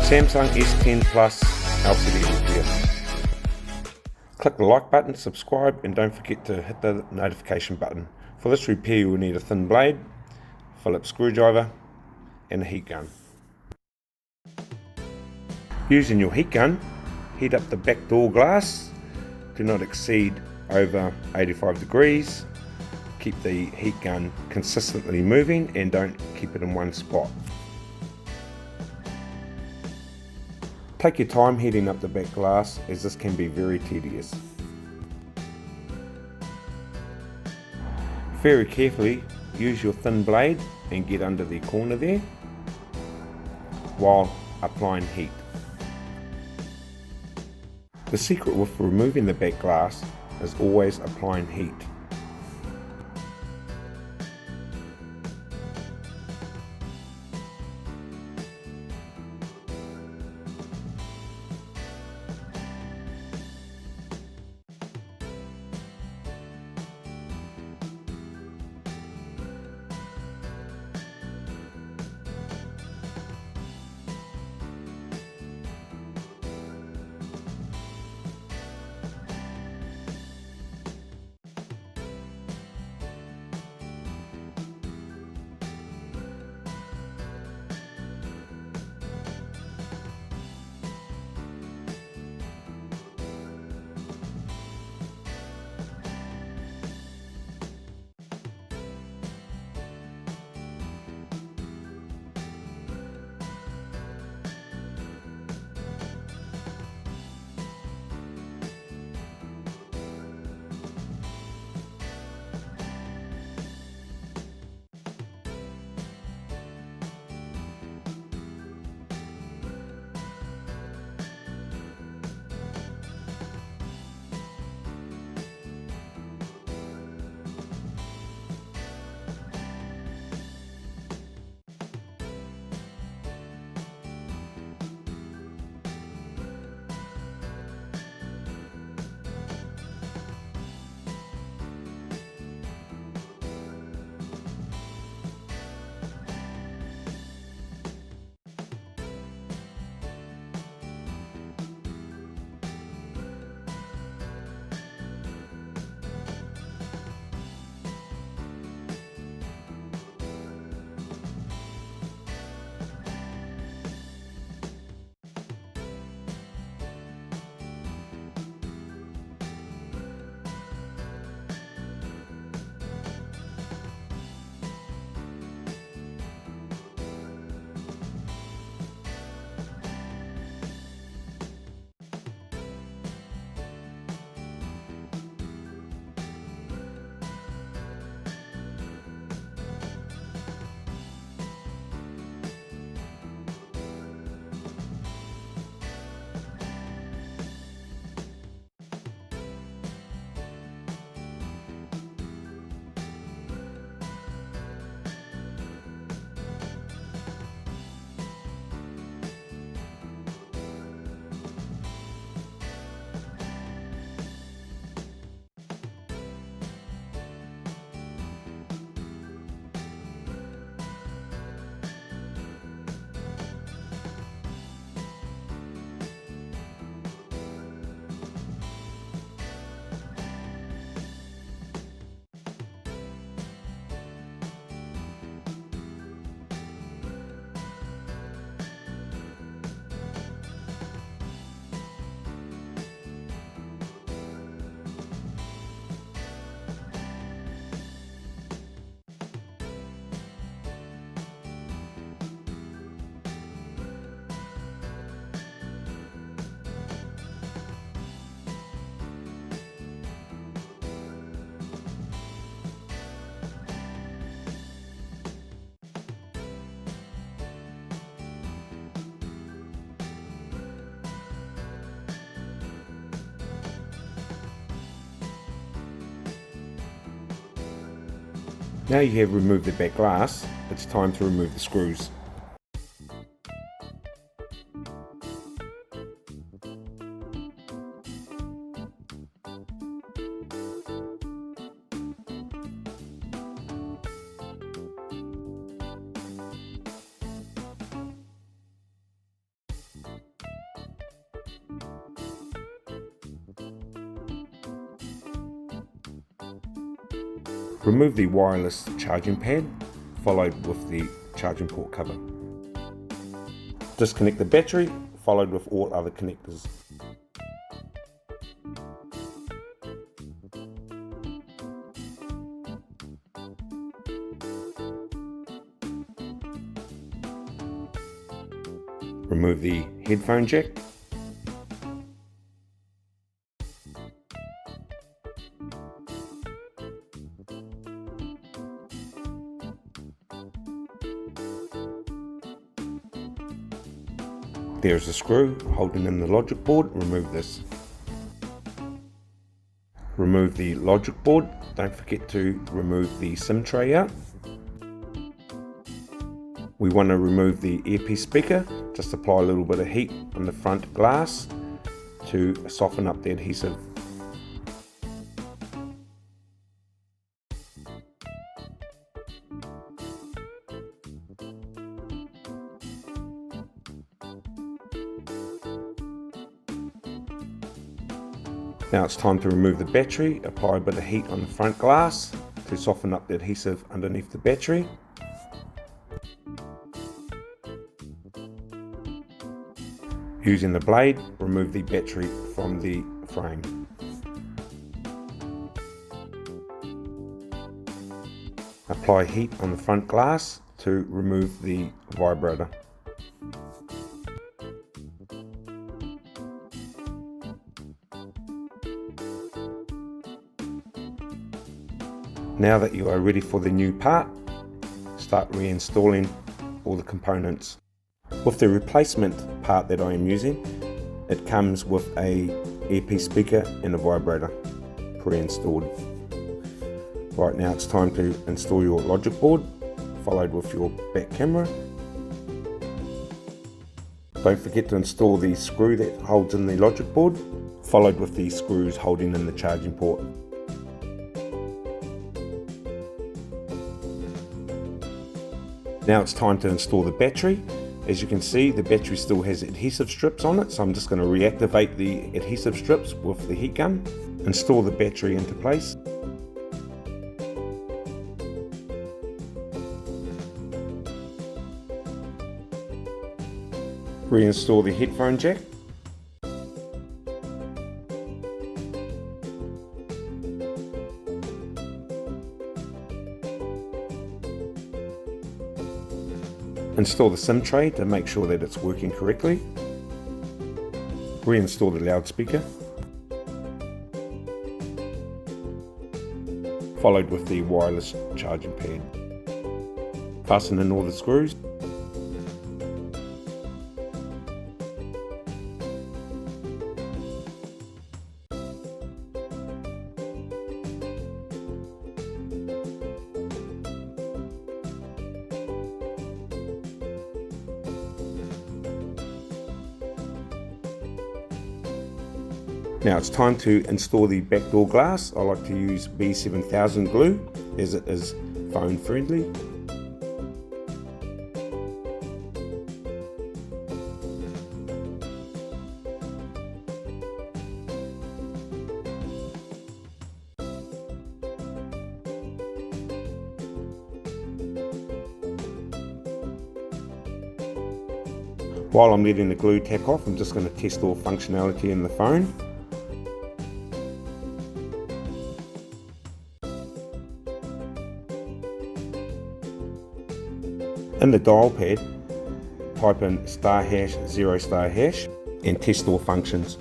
Samsung S10 Plus LCD repair. Click the like button, subscribe, and don't forget to hit the notification button. For this repair you will need a thin blade, Phillips screwdriver, and a heat gun. Using your heat gun, heat up the back door glass. Do not exceed over 85 degrees. Keep the heat gun consistently moving and don't keep it in one spot. Take your time heating up the back glass, as this can be very tedious. Very carefully use your thin blade and get under the corner there while applying heat. The secret with removing the back glass is always applying heat. Now you have removed the back glass, it's time to remove the screws. Remove the wireless charging pad, followed with the charging port cover. Disconnect the battery, followed with all other connectors. Remove the headphone jack. There's a screw holding in the logic board. Remove this. Remove the logic board. Don't forget to remove the SIM tray out. We want to remove the earpiece speaker. Just apply a little bit of heat on the front glass to soften up the adhesive. Now it's time to remove the battery. Apply a bit of heat on the front glass to soften up the adhesive underneath the battery. Using the blade, remove the battery from the frame. Apply heat on the front glass to remove the vibrator. Now that you are ready for the new part, start reinstalling all the components. With the replacement part that I am using, it comes with a earpiece speaker and a vibrator pre-installed. Right, now it's time to install your logic board, followed with your back camera. Don't forget to install the screw that holds in the logic board, followed with the screws holding in the charging port. Now it's time to install the battery. As you can see, the battery still has adhesive strips on it, so I'm just going to reactivate the adhesive strips with the heat gun. Install the battery into place. Reinstall the headphone jack. Install the SIM tray to make sure that it's working correctly. Reinstall the loudspeaker, followed with the wireless charging pad. Fasten in all the screws. Now it's time to install the back door glass. I like to use B7000 glue as it is phone friendly. While I'm letting the glue tack off, I'm just going to test all functionality in the phone. In the dial pad, type in *#0* and test all functions.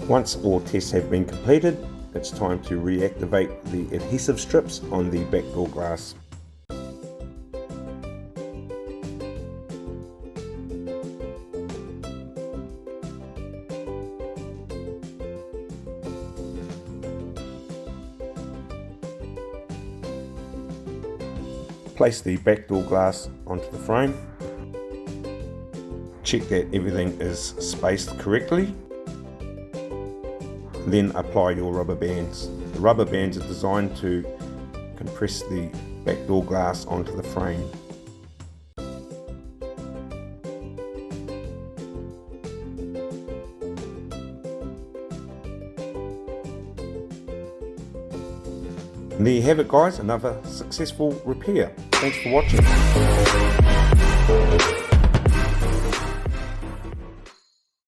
Once all tests have been completed, it's time to reactivate the adhesive strips on the back door glass. Place the back door glass onto the frame. Check that everything is spaced correctly. Then apply your rubber bands. The rubber bands are designed to and press the back door glass onto the frame. And there you have it guys, another successful repair. Thanks for watching.